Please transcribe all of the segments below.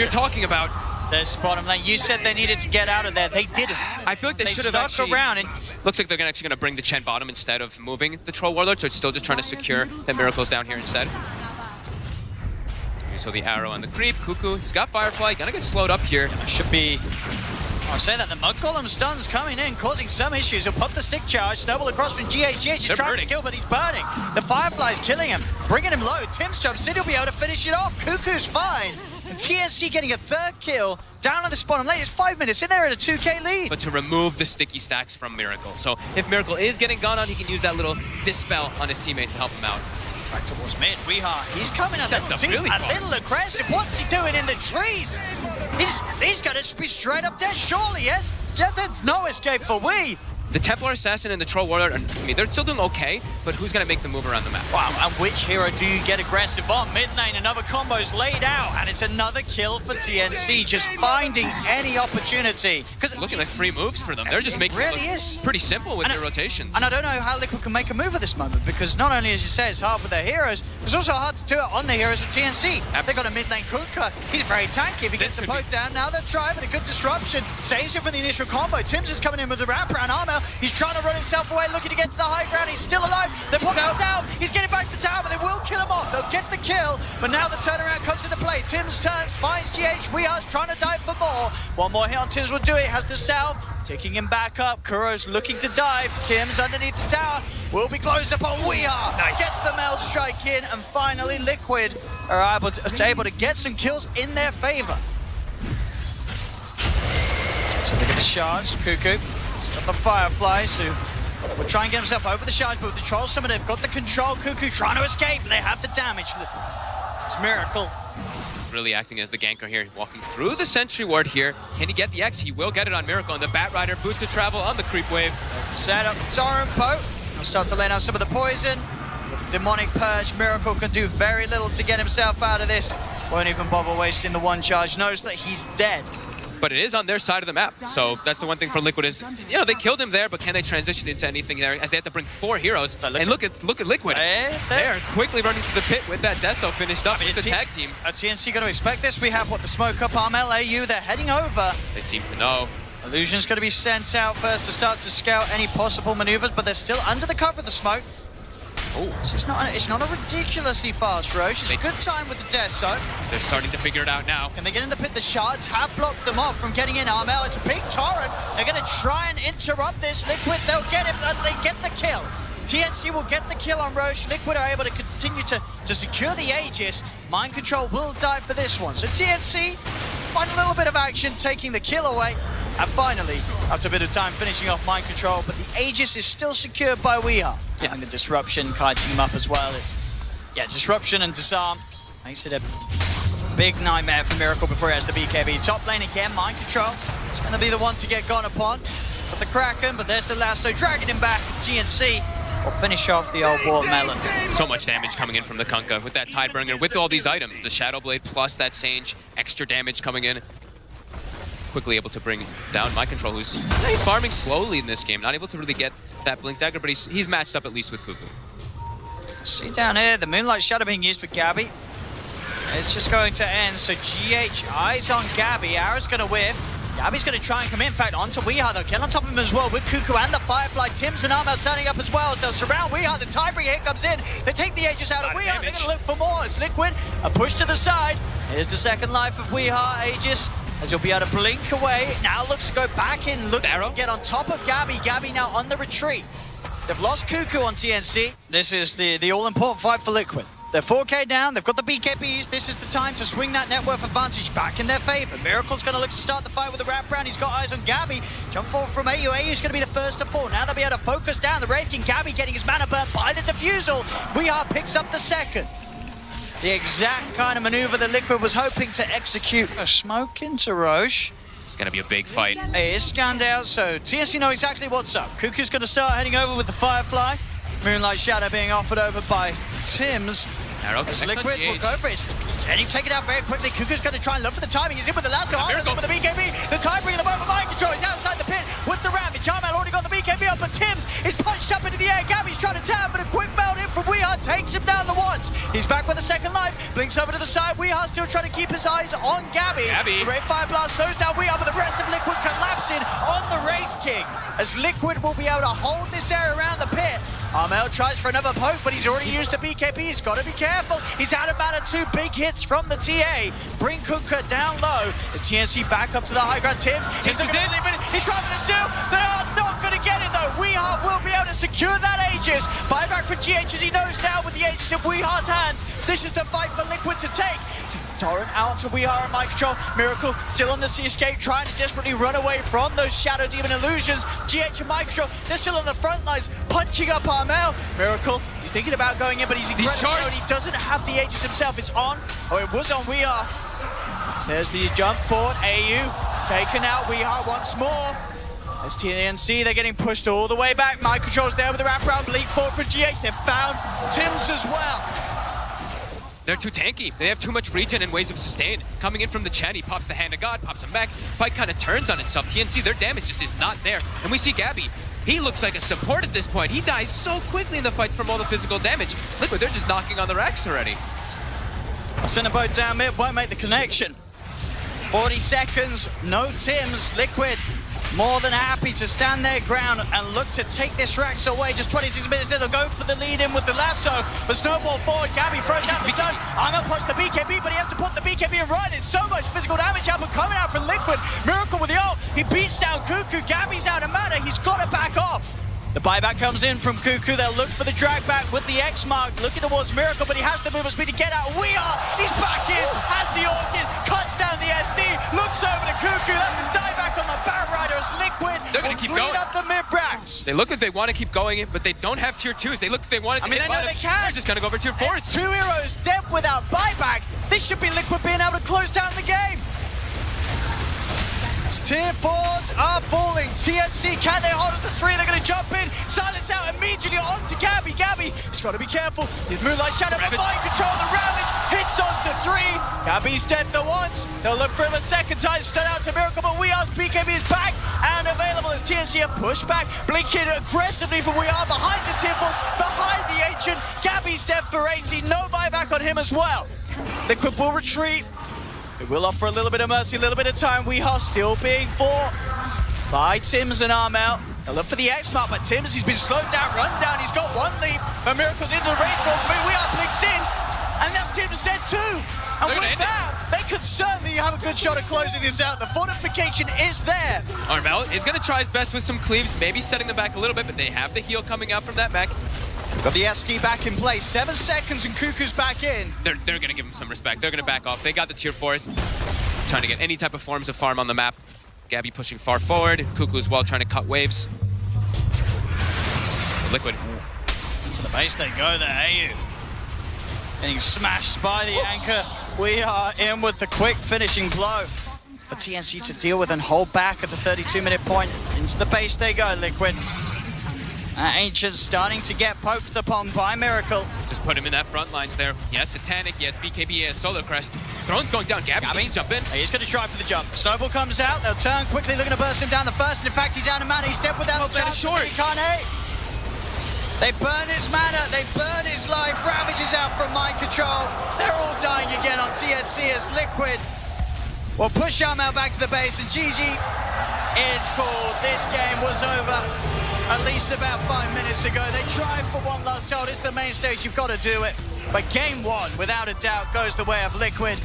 you're talking about. There's bottom lane. You said they needed to get out of there. They didn't. I feel like they should have stuck actually... around. And Looks like they're actually going to bring the Chen bottom instead of moving the Troll Warlord, so it's still just trying to secure the Miracles down here instead. So the arrow on the creep. Cuckoo, he's got Firefly, gonna get slowed up here. should be... I'll say that the Mud Golem stun's coming in, causing some issues. He'll pop the stick charge, snowball across from GH. He's trying to kill, but he's burning. The Firefly's killing him, bringing him low. Tim's jumps in, he'll be able to finish it off. Cuckoo's fine. And TNC getting a third kill down on the bottom lane. It's 5 minutes in there at a 2k lead. But to remove the sticky stacks from Miracle. So if Miracle is getting gone on, he can use that little dispel on his teammate to help him out. Back towards mid, he's coming a little aggressive. What's he doing in the trees? He's gonna be straight up dead, surely, yes? Yeah, there's no escape for Wii. The Templar Assassin and the Troll Warlord, I mean, they're still doing okay, but who's gonna make the move around the map? Wow, and which hero do you get aggressive on? Mid lane, another combo's laid out, and it's another kill for TNC, just finding any opportunity. It's looking like free moves for them. They're just making it look pretty simple with their rotations. And I don't know how Liquid can make a move at this moment, because not only, as you say, it's hard for their heroes, it's also hard to do it on the heroes of TNC. They've got a mid lane Kunkka. He's very tanky. If he gets a poke down, now they're trying, but a good disruption. Saves him from the initial combo. Tim's is coming in with the wraparound armor. He's trying to run himself away, looking to get to the high ground. He's still alive. They're popping him out. He's getting back to the tower, but they will kill him off. They'll get the kill, but now the turnaround comes into play. Tim's turns, finds GH. Weehar's trying to dive for more. One more hit on Tim's will do it. Has the salve, ticking him back up. Kuro's looking to dive. Tim's underneath the tower. Will be closed upon Weehar. Get the meld strike in, and finally Liquid are able to get some kills in their favor. So they're going to charge. Cuckoo. Got the Fireflies, who will try and get himself over the charge, but with the Troll Summon, they've got the control. Cuckoo trying to escape. They have the damage. It's Miracle. Really acting as the ganker here, walking through the Sentry Ward here. Can he get the X? He will get it on Miracle, and the Bat Rider boots of travel on the creep wave. There's the setup. Torrent Poe will start to lay down some of the poison. With the Demonic Purge, Miracle can do very little to get himself out of this. Won't even bother wasting the one charge. Knows that he's dead. But it is on their side of the map, so that's the one thing for Liquid is, you know, they killed him there, but can they transition into anything there as they have to bring 4 heroes? And look at Liquid. They are quickly running to the pit with that Deso finished up with the tag team. Are TNC going to expect this? We have the smoke up arm LAU. They're heading over. They seem to know. Illusion's going to be sent out first to start to scout any possible maneuvers, but they're still under the cover of the smoke. Oh, so it's not a ridiculously fast Roche. It's a good time with the Deso. They're starting to figure it out now. Can they get in the pit? The shards have blocked them off from getting in. Armel, it's a big torrent. They're going to try and interrupt this. Liquid, they'll get it. They get the kill. TNC will get the kill on Roche. Liquid are able to continue to secure the Aegis. Mind Control will die for this one. So TNC find a little bit of action, taking the kill away. And finally, after a bit of time, finishing off Mind Control, but the Aegis is still secured by Weeha. Yeah, and the Disruption kiting him up as well. It's, Disruption and Disarm makes it a big nightmare for Miracle before he has the BKB. Top lane again, Mind Control. It's going to be the one to get gone upon. Got the Kraken, but there's the lasso, dragging him back. TNC will finish off the old Watermelon. So much damage coming in from the Kunkka with that Tidebringer, with all these items. The Shadow Blade plus that Sage, extra damage coming in. Quickly able to bring down Mind Control, he's farming slowly in this game, not able to really get that Blink Dagger, but he's matched up at least with Cuckoo. See down here, the Moonlight Shadow being used for Gabby. It's just going to end, so GH eyes on Gabby. Arrow's going to whiff. Gabby's going to try and come in fact, onto Weeha. They'll get on top of him as well with Cuckoo and the Firefly. Tim's and Armel turning up as well. They'll surround Weeha. The Tidebringer here comes in. They take the Aegis out of Weeha. They're going to look for more. It's Liquid. A push to the side. Here's the second life of Weeha. Aegis, as he'll be able to blink away. Now looks to go back in, looking to get on top of Gabby. Gabby now on the retreat. They've lost Cuckoo on TNC. This is the all-important fight for Liquid. They're 4k down, they've got the BKBs. This is the time to swing that net worth advantage back in their favor. Miracle's going to look to start the fight with a wraparound. He's got eyes on Gabby. Jump forward from AU. AU's going to be the first to fall. Now they'll be able to focus down the Wraith King. Gabby getting his mana burnt by the Diffusal. Weeha picks up the second. The exact kind of maneuver that Liquid was hoping to execute. A smoke into Roche. It's going to be a big fight. It is scanned out, so TNC know exactly what's up. Cuckoo's going to start heading over with the Firefly. Moonlight Shadow being offered over by Tim's. As Liquid will go for it. He's take it out very quickly. Cuckoo's going to try and look for the timing. He's in with the lasso. Armel's in with the BKB. The Tidebringer, the moment Mind Control. He's outside the pit with the Ravage. Armel already got the BKB up, but Tim's is punched up into the air. Gabby's trying to tab, but a quick meld in from Weeha takes him down the once. He's back with a second life. Blinks over to the side. Weehaw still trying to keep his eyes on Gabby. Gabby. The Ray Fire Blast slows down Weehaw, but the rest of Liquid collapsing on the Wraith King. As Liquid will be able to hold this area around the pit. Armel tries for another poke, but he's already used the BKB. He's got to be careful. He's out of mana. 2 big hits from the TA. Bring Kuka down low. As TNC back up to the high ground. Tims is looking at it. He's trying for the steal. They are not going to get it though. Weehaw will be able to secure that Aegis. Buyback for GH as he knows now with the Aegis in Weehar's hands. This is the fight for Liquid to take. Torrent out to Weehaw and Mind Control. Miracle still on the sea escape, trying to desperately run away from those Shadow Demon illusions. GH and Mind Control, they're still on the front lines, punching up Armel. Miracle, he's thinking about going in, but he's incredible. He doesn't have the Aegis himself. It's on. Oh, it was on Weehaw. There's the jump forward. AU taken out. Weehaw once more. As TNC, they're getting pushed all the way back. Mind Control's there with the wraparound. Bleak forward for GH. They've found Tims as well. They're too tanky. They have too much regen and ways of sustain. Coming in from the Chen, he pops the Hand of God, pops him back. Fight kind of turns on itself. TNC, their damage just is not there. And we see Gabby. He looks like a support at this point. He dies so quickly in the fights from all the physical damage. Liquid, they're just knocking on the racks already. I'll send a boat down mid, won't make the connection. 40 seconds, no Tims. Liquid more than happy to stand their ground and look to take this Rax away. Just 26 minutes there, they'll go for the lead in with the lasso, but snowball forward, Gabby throws out the zone. I'm gonna push the BKB, but he has to put the BKB in right. It's so much physical damage output coming out from Liquid. Miracle with the ult, he beats down Cuckoo. Gabby's out of mana, he's gotta back off. The buyback comes in from Cuckoo. They'll look for the drag back with the X mark, looking towards Miracle, but he has to move at speed to get out. He's back in, has the Orchid, cuts down the SD, looks over to Cuckoo. That's a dieback on the Baron Rider as Liquid. They're going to keep going. Up the mid-bracks. They look like they want to keep going, but they don't have tier 2s. They look like they want to. I mean, they know they can. They're just going to go over tier 4s. It's 2 heroes dead without buyback. This should be Liquid being able to close down the game. Tier 4s are falling. TNC, can they hold us to 3? They're going to jump in. Silence out immediately onto Gabby. Gabby, he's got to be careful. His Moonlight Shadow, but Mind Control, the Ravage hits onto 3. Gabby's dead for once. They'll look for him a second time. Start out to Miracle, but Weehar's BKB is back and available as TNC are pushed back. Blinking aggressively for Weehar behind the Tiffle, behind the Ancient. Gabby's dead for 80. No buyback on him as well. Liquid will retreat. It will offer a little bit of mercy, a little bit of time. Weehaw still being fought by Tims and Armel. They'll look for the X mark, but Tims, he's been slowed down, run down. He's got one leap, but Miracle's into the rainfall. Weehaw blinks in, and that's Tims dead too. And with that, they could certainly have a good shot at closing this out. The fortification is there. Armel is going to try his best with some cleaves, maybe setting them back a little bit, but they have the heal coming out from that mech. Got the SD back in place. 7 seconds and Cuckoo's back in. They're going to give him some respect. They're going to back off. They got the tier 4s. Trying to get any type of forms of farm on the map. Gabby pushing far forward. Cuckoo as well trying to cut waves. Liquid. To the base they go there, AU. Getting smashed by the anchor. We are in with the quick finishing blow for TNC to deal with and hold back at the 32-minute point. Into the base they go, Liquid. Ancient starting to get poked upon by Miracle. Just put him in that front lines there. He has Satanic, he has BKB, he has Solar Crest. Throne's going down. Gabby needs to jump in. He's going to try for the jump. Snowball comes out. They'll turn quickly, looking to burst him down the first. And in fact, he's out of mana. He's dead without the chance. Short. They burn his mana. They burn his life. Ravages out from Mind Control. They're all dying again on TNC as Liquid will push Armel back to the base. And GG is called. This game was over at least about 5 minutes ago. They tried for one last shot. It's the main stage. You've got to do it. But game 1, without a doubt, goes the way of Liquid.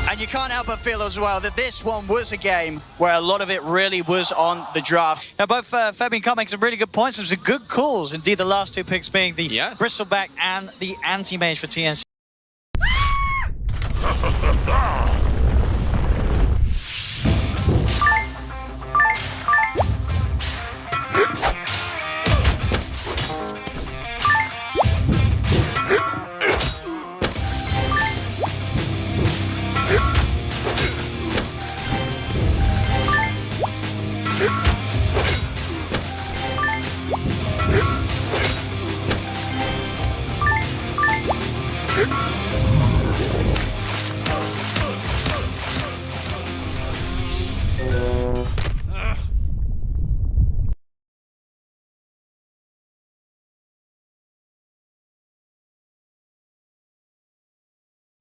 And you can't help but feel as well that this one was a game where a lot of it really was on the draft. Now, both Fabian Carr makes some really good points. Some good calls. Indeed, the last 2 picks being the Bristleback and the Anti-Mage for TNC.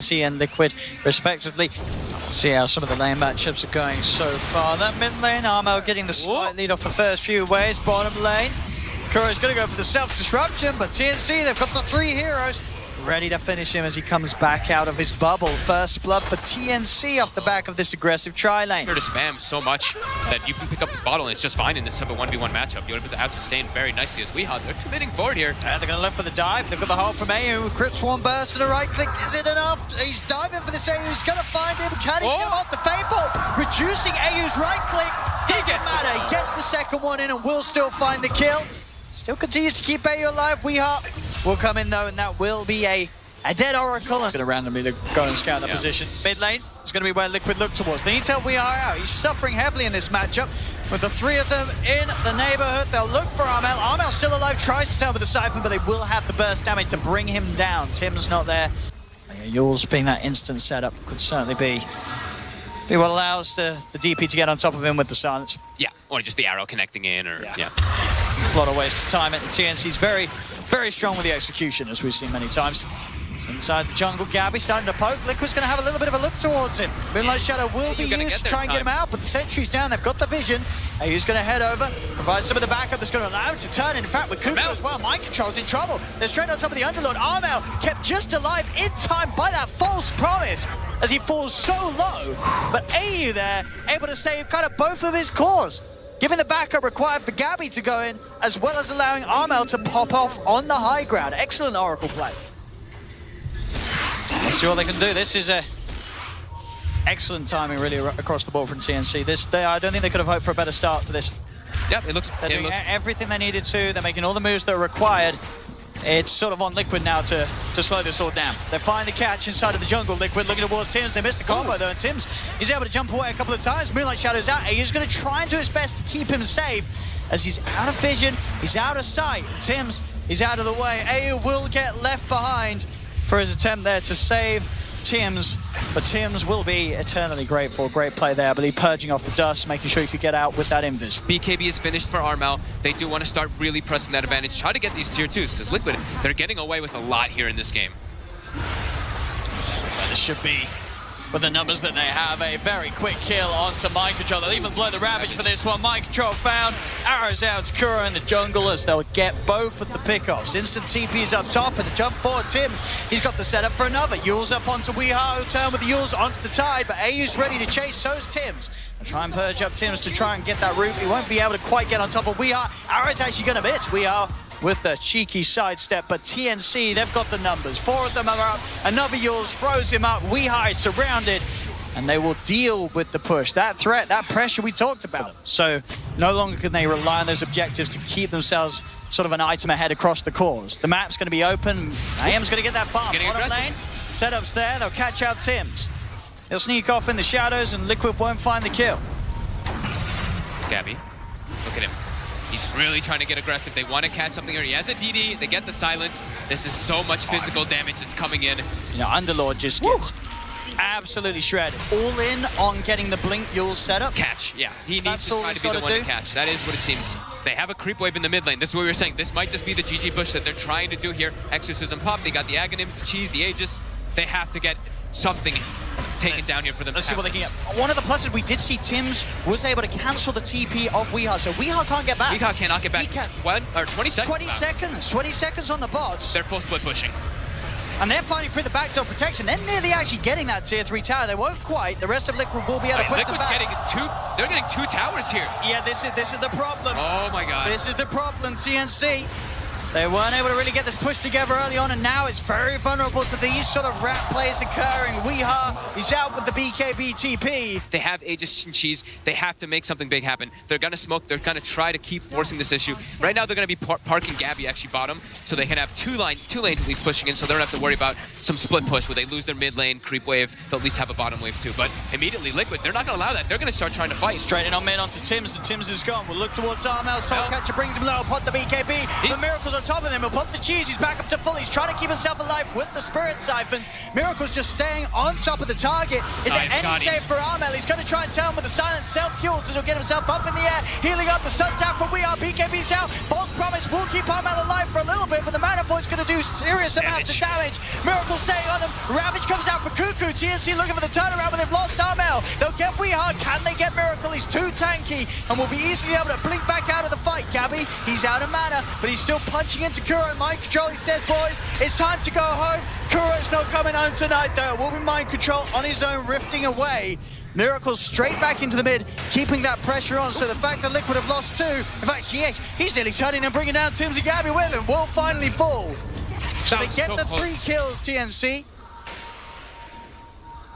TNC and Liquid, respectively. See how some of the lane matchups are going so far. That mid lane, Armel getting the slight lead off the first few waves. Bottom lane, Kuro's going to go for the self-disruption, but TNC, they've got the 3 heroes ready to finish him as he comes back out of his bubble. First blood for TNC off the back of this aggressive tri-lane. Here to spam so much that you can pick up this bottle and it's just fine in this type of 1v1 matchup. You're able to out-sustain very nicely as Weehaw. They're committing forward here. And they're going to look for the dive. They've got the hold from AU. Crit Swarm burst and a right click. Is it enough? He's diving for this AU. He's going to find him. Can he get off the Fade Bolt? Reducing AU's right click. Doesn't matter. He gets the second one in and will still find the kill. Still continues to keep AU alive. Weehaw will come in though, and that will be a dead Oracle. Going to randomly go and scout the position. Mid lane is going to be where Liquid look towards. They need to help Weehaw out. He's suffering heavily in this matchup. With the 3 of them in the neighborhood, they'll look for Armel. Armel's still alive, tries to turn with the Siphon, but they will have the burst damage to bring him down. Tim's not there. Yules being that instant setup could certainly be what allows the DP to get on top of him with the silence. Yeah, or just the arrow connecting in, or yeah. A lot of ways to time it. And TNC's very, very strong with the execution, as we've seen many times. So inside the jungle, Gabby starting to poke. Liquid's going to have a little bit of a look towards him. Moonlight Shadow will be used to try and get him out, but the sentry's down. They've got the vision. AU's going to head over, provide some of the backup that's going to allow him to turn. In fact, with Kuko as well, Mind Control's in trouble. They're straight on top of the Underlord. Armel kept just alive in time by that false promise as he falls so low. But AU there, able to save kind of both of his cores, giving the backup required for Gabby to go in, as well as allowing Armel to pop off on the high ground. Excellent Oracle play. Let's see what they can do. This is excellent timing, really, across the board from TNC. I don't think they could have hoped for a better start to this. Yeah, it looks. They're doing everything they needed to. They're making all the moves that are required. It's sort of on Liquid now to slow this all down. They find the catch inside of the jungle. Liquid looking towards Tims. They missed the combo though, and Tims, he's able to jump away a couple of times. Moonlight Shadow's out. He's going to try and do his best to keep him safe as he's out of vision. He's out of sight. Tims is out of the way. AU will get left behind for his attempt there to save Tims, but Tims will be eternally grateful. Great play there, but he purging off the dust, making sure he could get out with that invis. BKB is finished for Armel. They do want to start really pressing that advantage, try to get these tier 2s, because Liquid, they're getting away with a lot here in this game. Well, this should be, with the numbers that they have, a very quick kill onto Mind Control. They'll even blow the Ravage for this one. Mind Control found. Arrows out to Kuro in the jungle as they'll get both of the pickoffs. Instant TP's up top and the jump forward. Tims, he's got the setup for another. Yules up onto Weehaw, turn with the Yules onto the Tide, but AU's ready to chase, so's Tims. They'll try and purge up Tims to try and get that root. He won't be able to quite get on top of Weehaw. Arrow's actually going to miss Weehaw with the cheeky sidestep, but TNC, they've got the numbers. 4 of them are up. Another Yules throws him up. Weehaw is surrounded, and they will deal with the push. That threat, that pressure we talked about. So no longer can they rely on those objectives to keep themselves sort of an item ahead across the cores. The map's going to be open. AM's going to get that farm. Bottom lane, setup's there. They'll catch out Tims. He'll sneak off in the shadows, and Liquid won't find the kill. Gabby, look at him. He's really trying to get aggressive. They want to catch something here. He has a DD. They get the silence. This is so much physical damage that's coming in. You know, Underlord just gets absolutely shredded. All in on getting the Blink Yule setup. Catch, yeah. He needs to try to be the one to catch. That is what it seems. They have a creep wave in the mid lane. This is what we were saying. This might just be the GG push that they're trying to do here. Exorcism pop. They got the Aghanims, the Cheese, the Aegis. They have to get something taken down here for them. Let's see what they can get. One of the pluses, we did see Tims was able to cancel the TP of Weehaw, so Weehaw can't get back. Weehaw cannot get back. 20 seconds? 20 seconds. 20 seconds on the bots. They're full split pushing. And they're fighting through the backdoor protection. They're nearly actually getting that tier 3 tower. They won't quite. The rest of Liquid will be able to push them back. They're getting 2 towers here. Yeah, this is the problem. Oh my god. This is the problem, TNC. They weren't able to really get this push together early on, and now it's very vulnerable to these sort of rat plays occurring. Weehaw, he's out with the BKB TP. They have Aegis and Cheese. They have to make something big happen. They're going to smoke. They're going to try to keep forcing this issue. Right now, they're going to be parking Gabby actually bottom, so they can have two lanes at least pushing in, so they don't have to worry about some split push where they lose their mid lane, creep wave. They'll at least have a bottom wave too. But immediately, Liquid, they're not going to allow that. They're going to start trying to fight. Straight in on mid onto Tims. The Tims is gone. We'll look towards Armel. Soul Catcher brings him low. Pot the BKB. The Miracle's on top of him. He'll pop the cheese. He's back up to full. He's trying to keep himself alive with the Spirit Siphons. Miracle's just staying on top of the target. Is there any save for Armel? He's going to try and tell him with the silent self-fuels as he'll get himself up in the air. Healing up. The stun's out from We Are. BKB's out. False Promise will keep Armel alive for a little bit, but the Mana Void's going to do serious amounts of damage. Miracle staying on them. Ravage comes out for Cuckoo. TNC looking for the turnaround, but they've lost Armel. They'll get Weehard. Can they get Miracle? He's too tanky and will be easily able to blink back out of the fight. Gabby, he's out of mana, but he's still punching into Kuro. Mind control, he says, boys, it's time to go home. Kuro's not coming home tonight, though. It will be mind control on his own, rifting away. Miracle straight back into the mid, keeping that pressure on. So the fact that Liquid have lost two, in fact, GH, he's nearly turning and bringing down TNC Gabby with him, will finally fall. So they get the 3 kills, TNC.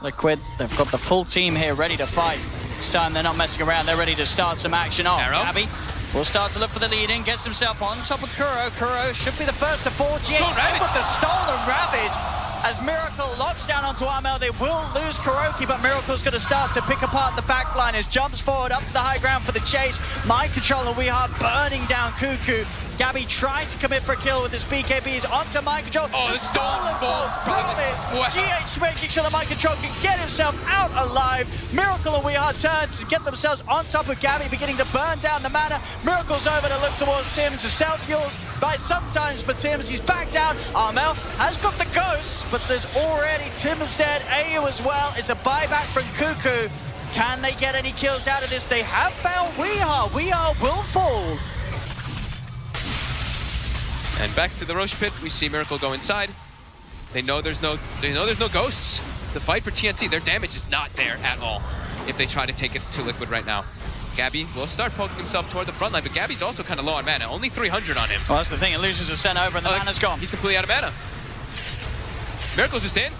Liquid, they've got the full team here ready to fight. This time they're not messing around, they're ready to start some action off. Gabby will start to look for the lead in, gets himself on top of Kuro. Kuro should be the first to fall. GH with the stolen Ravage. As Miracle locks down onto Armel, they will lose Kuroki, but Miracle's going to start to pick apart the backline as jumps forward up to the high ground for the chase. Mind control and Weehard burning down Cuckoo. Gabby trying to commit for a kill with his BKBs onto Mind Control. Oh, the stolen False Promise. GH making sure that Mind Control can get himself out alive. Miracle and Weehard turn to get themselves on top of Gabby, beginning to burn down the mana. Miracle's over to look towards Tims. The self-fuels by sometimes for Tims. He's back down. Armel has got the ghosts, but there's already Tims dead. AU as well. It's a buyback from Cuckoo. Can they get any kills out of this? They have found Weehard. Weehard will fall. And back to the Roche pit, we see Miracle go inside. They know there's no ghosts to fight for TNC. Their damage is not there at all if they try to take it to Liquid right now. Gabby will start poking himself toward the front line, but Gabby's also kind of low on mana. Only 300 on him. Well, that's the thing. It loses a sent over and the mana's gone. He's completely out of mana. Miracle's just in.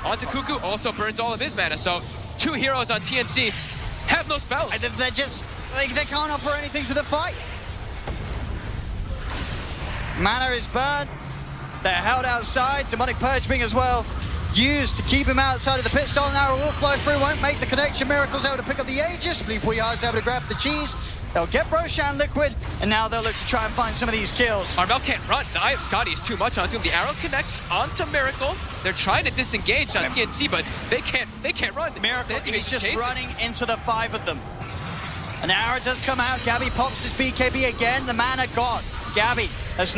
Onto Cuckoo, also burns all of his mana. So 2 heroes on TNC have no spells. They're just, they can't offer anything to the fight. Mana is burned. They're held outside. Demonic Purge being as well used to keep him outside of the pit. Stolen Arrow will fly through, won't make the connection. Miracle's able to pick up the Aegis. Believe Weehard's able to grab the cheese. They'll get Roshan Liquid, and now they'll look to try and find some of these kills. Armel can't run. The Eye of Scotty is too much onto him. The arrow connects onto Miracle. They're trying to disengage on TNC, but they can't run. Miracle is just running into the 5 of them. An arrow does come out. Gabby pops his BKB again. The mana gone. Gabby has